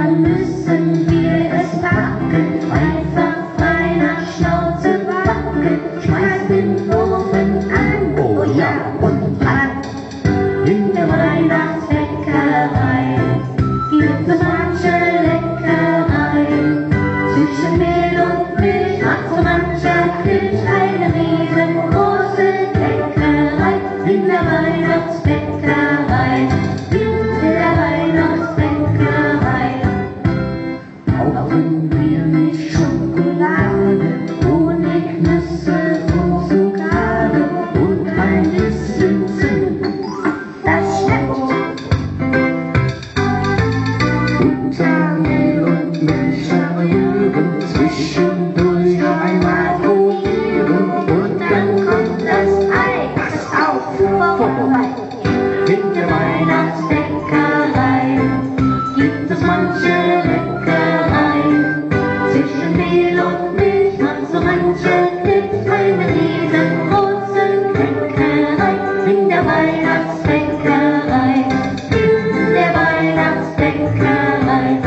dann müssen wir es packen. Einfach frei nach Schnauze backen. Schmeiß den Ofen an, oh ja, und ran. In der Weihnachtsbäckerei gibt es manche Leckerei. Zwischen Mehl und Milch macht so mancher Milch eine riesengroße Leckerei. In der Weihnachtsbäckerei, in der Weihnachtsbäckerei. Brauchen wir nicht Schokolade, Honig, Nüsse und Zuckerwatte und ein bisschen Zimt. Das stimmt. Butter, Mehl und Milch verrühren, zwischendurch einmal probieren und dann kommt das Ei, das ist auch vorbei. In der Weihnachtsbäckerei gibt es manche Leckerei. Zwischen Mehl und Milch macht so manche Milch eine riesengroße Leckerei. In der Weihnachtsbäckerei, in der Weihnachtsbäckerei.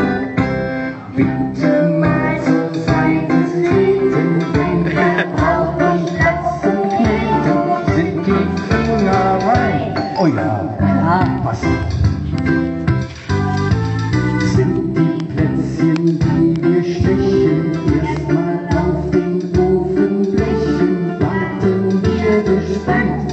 Bitte mal zur Seite treten, denn wir brauchen Platz zum Kneten. Sind die Finger rein? Oh ja, Ja. was? Sind die Plätzchen, die wir stechen, erstmal auf den Ofen blechen, warten wir gespannt.